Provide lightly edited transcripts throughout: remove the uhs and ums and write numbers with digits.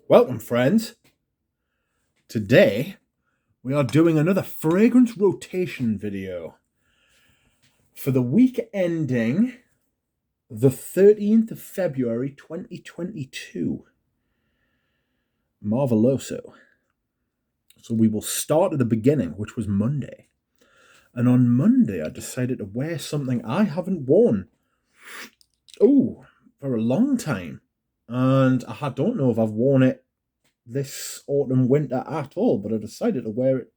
Welcome, friends. Today, we are doing another fragrance rotation video for the week ending the 13th of February 2022. Marveloso. So we will start at the beginning, which was Monday. And on Monday, I decided to wear something I haven't worn for a long time. And I don't know if I've worn it this autumn winter at all, but I decided to wear it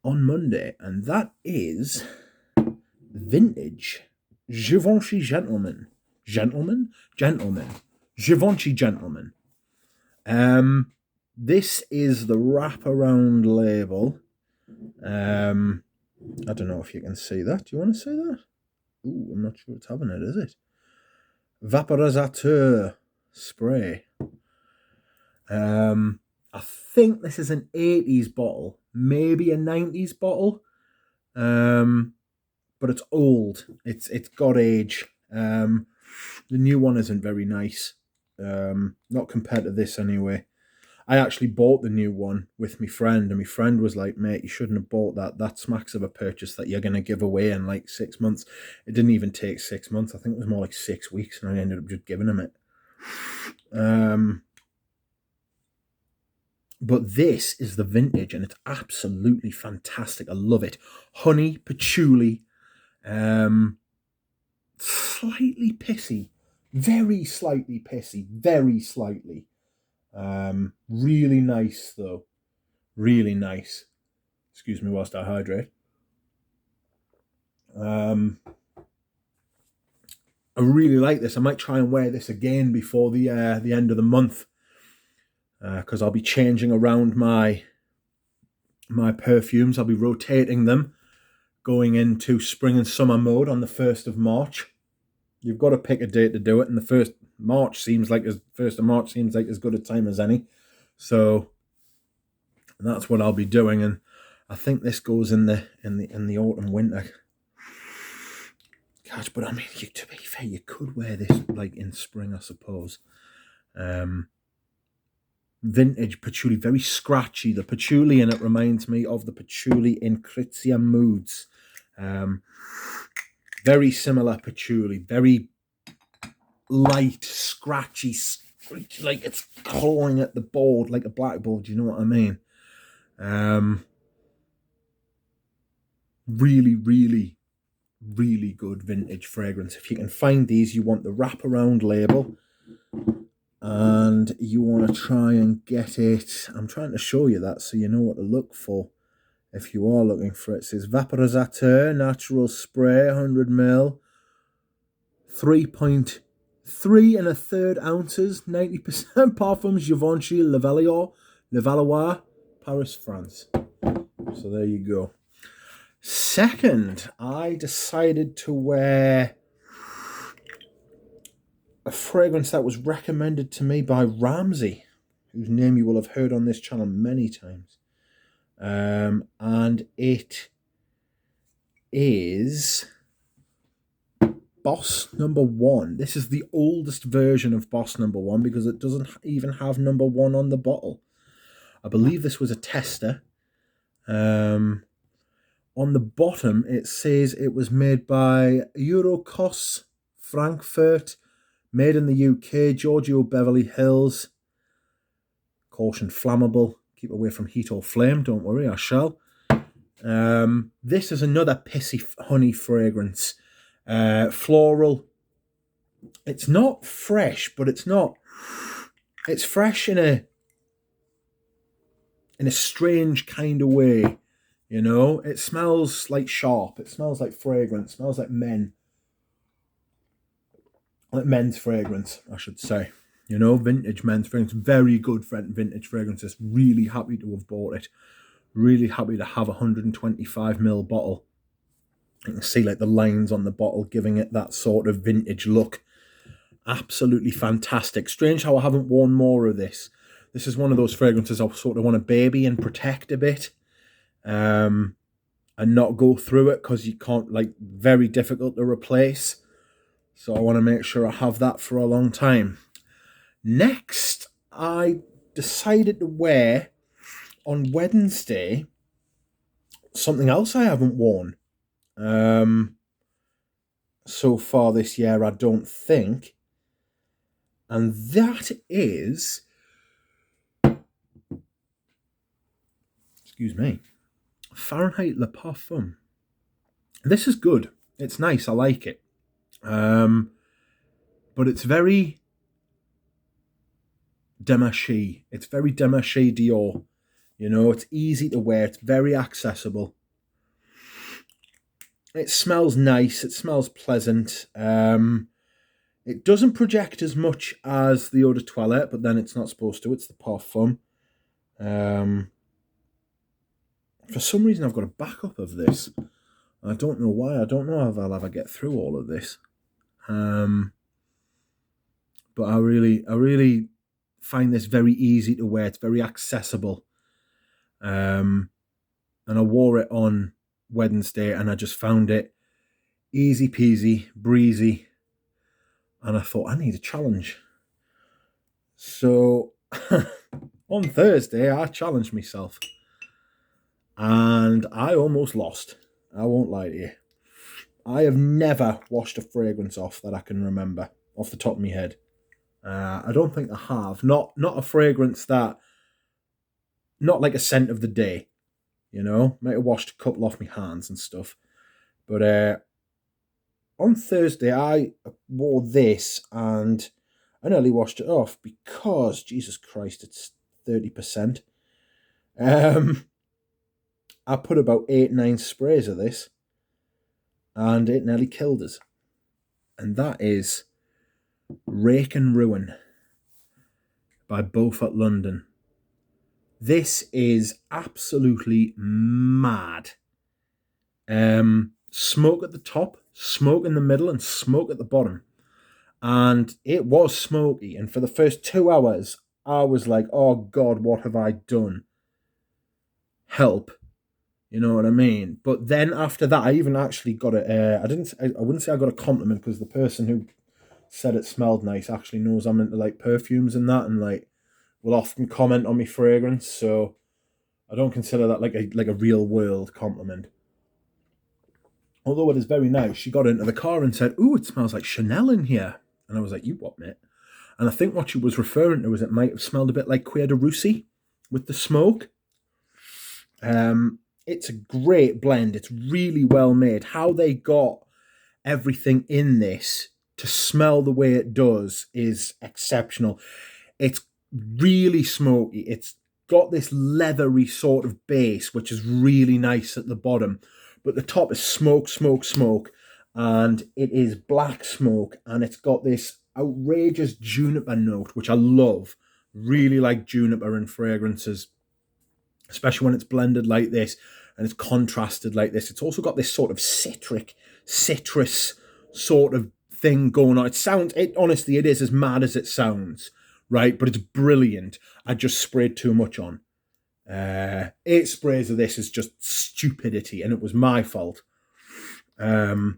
on Monday, and that is vintage Givenchy Gentleman. Givenchy Gentleman. This is the wraparound label. I don't know if you can see that. Do you want to see that? Ooh, I'm not sure it's having it, is it? Vaporisateur spray. I think this is an 80s bottle, maybe a 90s bottle, but it's old. It's got age. The new one isn't very nice, not compared to this anyway. I actually bought the new one with my friend, and my friend was like, mate, you shouldn't have bought that. That smacks of a purchase that you're going to give away in like 6 months. It didn't even take 6 months. I think it was more like 6 weeks, and I ended up just giving him it. But this is the vintage, and it's absolutely fantastic. I love it. Honey, patchouli, slightly pissy, very slightly pissy, very slightly. Really nice, though. Really nice. Excuse me whilst I hydrate. I really like this. I might try and wear this again before the end of the month, because I'll be changing around my perfumes. I'll be rotating them, going into spring and summer mode on the 1st of March. You've got to pick a date to do it, and the 1st of March seems like as good a time as any. So that's what I'll be doing, and I think this goes in the autumn winter. Gosh, but I mean, to be fair, you could wear this like in spring, I suppose. Vintage patchouli, very scratchy. The patchouli in it reminds me of the patchouli in Krizia Moods. Very similar patchouli, very light, scratchy, like it's clawing at the board like a blackboard. You know what I mean? Really, really, really good vintage fragrance. If you can find these, you want the wraparound label, and you want to try and get it. I'm trying to show you that so you know what to look for if you are looking for it. It says Vaporisateur Natural Spray 100ml, 3.3 1/3 ounces, 90% Parfum Givenchy Levallois, Paris, France. So there you go. Second, I decided to wear a fragrance that was recommended to me by Ramsey, whose name you will have heard on this channel many times. And it is Boss Number 1. This is the oldest version of Boss Number 1 because it doesn't even have number 1 on the bottle. I believe this was a tester. On the bottom, it says it was made by Eurocos, Frankfurt, made in the UK, Giorgio Beverly Hills. Caution flammable. Keep away from heat or flame. Don't worry, I shall. This is another pissy honey fragrance. Floral. It's not fresh, but it's not. It's fresh in a strange kind of way. You know, it smells like sharp. It smells like fragrance. It smells like men. Like men's fragrance, I should say. You know, vintage men's fragrance. Very good vintage fragrances. Really happy to have bought it. Really happy to have a 125ml bottle. You can see like the lines on the bottle giving it that sort of vintage look. Absolutely fantastic. Strange how I haven't worn more of this. This is one of those fragrances I sort of want to baby and protect a bit. And not go through it because you can't, like, very difficult to replace. So I want to make sure I have that for a long time. Next, I decided to wear on Wednesday something else I haven't worn so far this year, I don't think. And that is, excuse me, Fahrenheit Le Parfum. This is good. It's nice. I like it. But it's very Givenchy. It's very Givenchy Dior. You know, it's easy to wear. It's very accessible. It smells nice. It smells pleasant. It doesn't project as much as the Eau de Toilette, but then it's not supposed to. It's the Parfum. For some reason, I've got a backup of this. I don't know why. I don't know if I'll ever get through all of this. But I really find this very easy to wear. It's very accessible. And I wore it on Wednesday, and I just found it easy peasy, breezy. And I thought, I need a challenge. So on Thursday, I challenged myself. And I almost lost. I won't lie to you. I have never washed a fragrance off that I can remember off the top of my head. I don't think I have. Not a fragrance that, not like a scent of the day, you know. Might have washed a couple off my hands and stuff. But on Thursday, I wore this and I nearly washed it off because, Jesus Christ, it's 30%. I put about 8-9 sprays of this and it nearly killed us. And that is Rake and Ruin by Beaufort, London. This is absolutely mad. Smoke at the top, smoke in the middle, and smoke at the bottom. And it was smoky. And for the first 2 hours, I was like, oh God, what have I done? Help. You know what I mean? But then after that, I even actually got I wouldn't say I got a compliment, because the person who said it smelled nice actually knows I'm into like perfumes and that, and like will often comment on my fragrance. So I don't consider that like a real world compliment. Although it is very nice. She got into the car and said, "Ooh, it smells like Chanel in here." And I was like, "You what, mate?" And I think what she was referring to is it might have smelled a bit like Cuir de Russie with the smoke. It's a great blend. It's really well made. How they got everything in this to smell the way it does is exceptional. It's really smoky. It's got this leathery sort of base, which is really nice at the bottom. But the top is smoke, smoke, smoke. And it is black smoke. And it's got this outrageous juniper note, which I love. Really like juniper in fragrances, especially when it's blended like this and it's contrasted like this. It's also got this sort of citrus sort of thing going on. Honestly, it is as mad as it sounds, right? But it's brilliant. I just sprayed too much on. 8 sprays of this is just stupidity, and it was my fault. The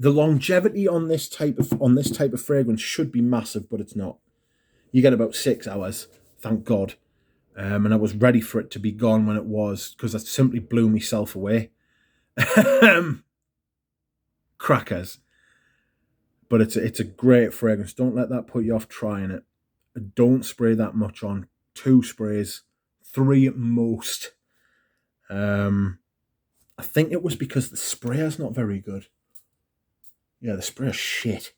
longevity on this type of fragrance should be massive, but it's not. You get about 6 hours, thank God. And I was ready for it to be gone when it was, because I simply blew myself away. Crackers. But it's a great fragrance. Don't let that put you off trying it. Don't spray that much on. 2 sprays, 3 at most. I think it was because the sprayer's not very good. Yeah, the sprayer's shit.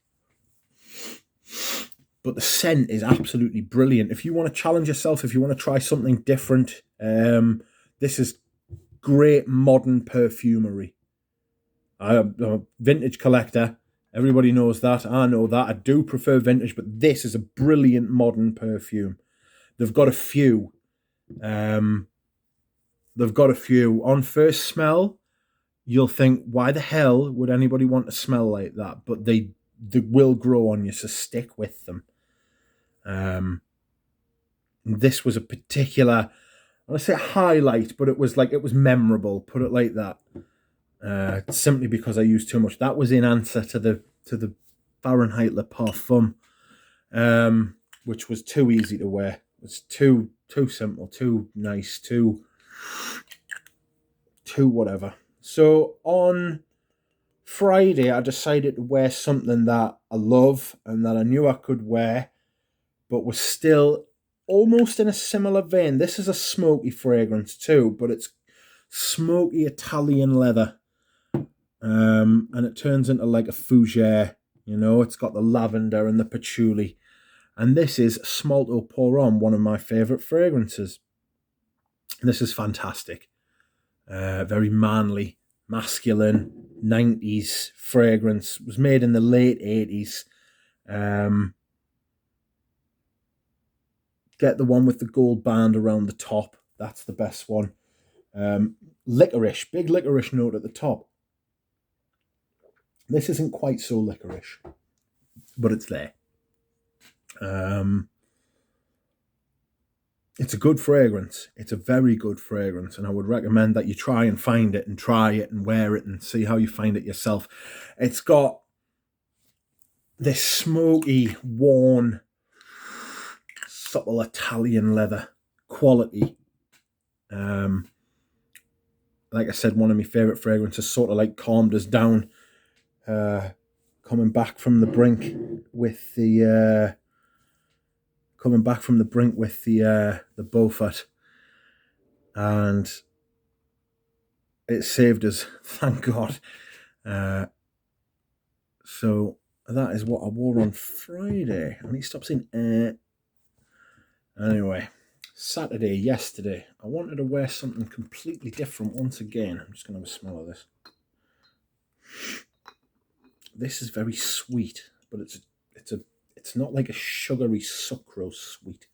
But the scent is absolutely brilliant. If you want to challenge yourself, if you want to try something different, this is great modern perfumery. I'm a vintage collector. Everybody knows that. I know that. I do prefer vintage, but this is a brilliant modern perfume. They've got a few. On first smell, you'll think, why the hell would anybody want to smell like that? But they will grow on you, so stick with them. This was a particular, I want to say highlight, but it was memorable, put it like that. Simply because I used too much. That was in answer to the Fahrenheit Le Parfum. which was too easy to wear. It's too simple, too nice, too whatever. So on Friday, I decided to wear something that I love and that I knew I could wear, but was still almost in a similar vein. This is a smoky fragrance too, but it's smoky Italian leather. And it turns into like a fougere, you know, it's got the lavender and the patchouli. And this is Smalto Pour On, one of my favourite fragrances. This is fantastic. Very manly, masculine, 90s fragrance. It was made in the late 80s. Get the one with the gold band around the top. That's the best one. Licorice, big licorice note at the top. This isn't quite so licorice, but it's there. It's a good fragrance. It's a very good fragrance, and I would recommend that you try and find it and try it and wear it and see how you find it yourself. It's got this smoky, worn, subtle Italian leather quality. Like I said, one of my favourite fragrances, sort of like calmed us down. Coming back from the brink with the Beaufort, and it saved us, thank God. So that is what I wore on Friday. I need to stop saying Anyway, Saturday, yesterday, I wanted to wear something completely different once again. I'm just going to have a smell of this. This is very sweet, but it's not like a sugary sucrose sweet,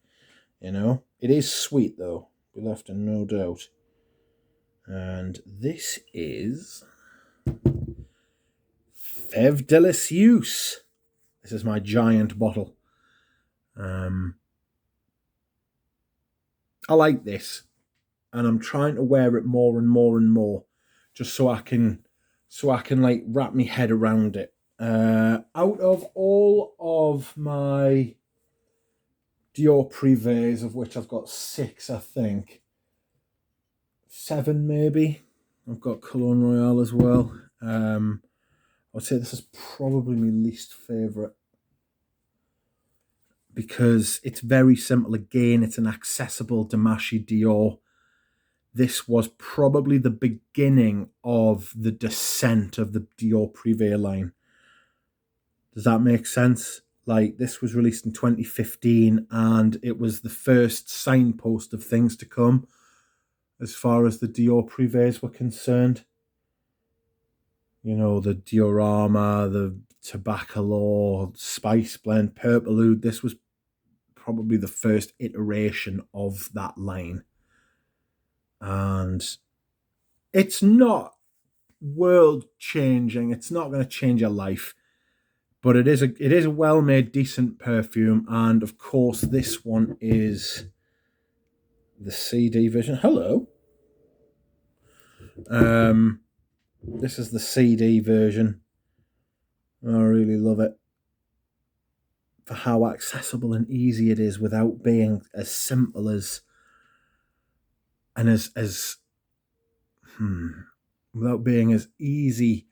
you know. It is sweet though, be left in no doubt. And this is Fève Délicieuse. This is my giant bottle. I like this, and I'm trying to wear it more and more and more, just so I can like wrap my head around it. Out of all of my Dior Privés, of which I've got 6, I think, 7 maybe. I've got Cologne Royale as well. I'd say this is probably my least favourite, because it's very simple. Again, it's an accessible Givenchy Dior. This was probably the beginning of the descent of the Dior Privé line. Does that make sense? Like, this was released in 2015, and it was the first signpost of things to come as far as the Dior Privés were concerned. You know, the Diorama, the Tabacalor, Spice Blend, Purple Oud. This was probably the first iteration of that line. And it's not world-changing. It's not going to change your life. But it is a well-made, decent perfume. And, of course, this one is the CD version. Hello. This is the CD version. I really love it for how accessible and easy it is without being as simple as and as without being as easy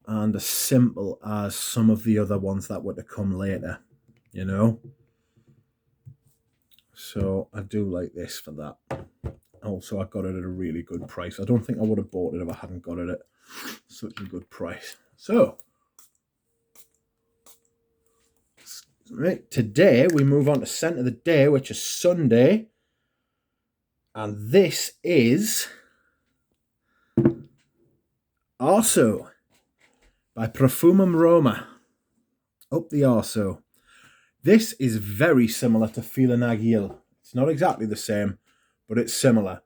and as simple as some of the other ones that were to come later, you know. So I do like this for that. Also, I got it at a really good price. I don't think I would have bought it if I hadn't got it at such a good price. So, right, today we move on to scent of the day, which is Sunday. And this is Arso by Profumum Roma. Up the Arso. This is very similar to Fila Nagil. It's not exactly the same, but it's similar.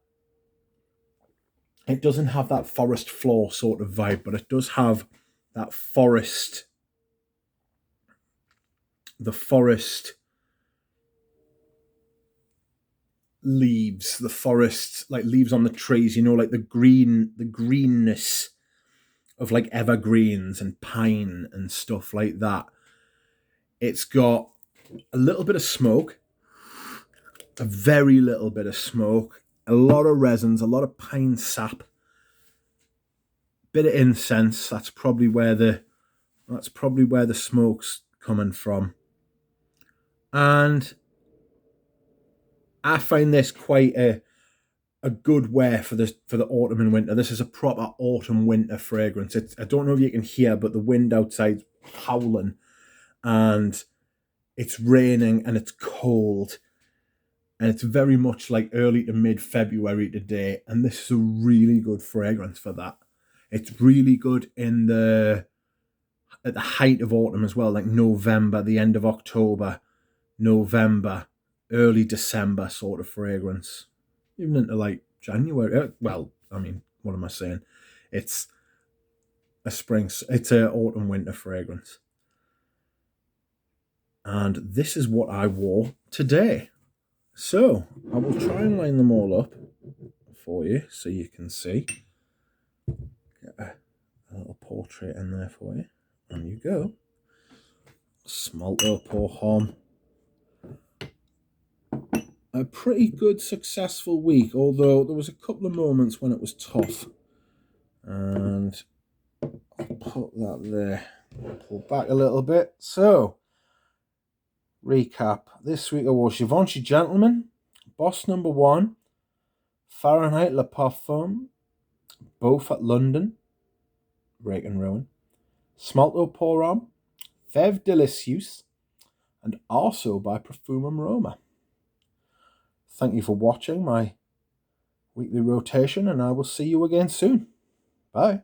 It doesn't have that forest floor sort of vibe, but it does have that forest, the forest leaves, the forest, like leaves on the trees, you know, like the greenness of like evergreens and pine and stuff like that. It's got a little bit of smoke, a very little bit of smoke, a lot of resins, a lot of pine sap, bit of incense. That's probably where the smoke's coming from. And I find this quite a good wear for the autumn and winter. This is a proper autumn winter fragrance. I don't know if you can hear, but the wind outside's howling, and it's raining and it's cold, and it's very much like early to mid-February today, and this is a really good fragrance for that. It's really good at the height of autumn as well, like November, the end of October, November, early December sort of fragrance. Even into like January. Well, I mean, what am I saying? It's it's an autumn winter fragrance. And this is what I wore today. So I will try and line them all up for you so you can see. Get a little portrait in there for you. On you go. Smalto pour Homme. A pretty good, successful week, although there was a couple of moments when it was tough. And I'll put that there. Pull back a little bit. So, recap. This week I wore Givenchy Gentleman, Boss No. 1, Fahrenheit Le Parfum, Beaufort London, Rake and Rowan, Smalto pour Roma, Fève Délicieuse, and Arso by Profumum Roma. Thank you for watching my weekly rotation, and I will see you again soon. Bye.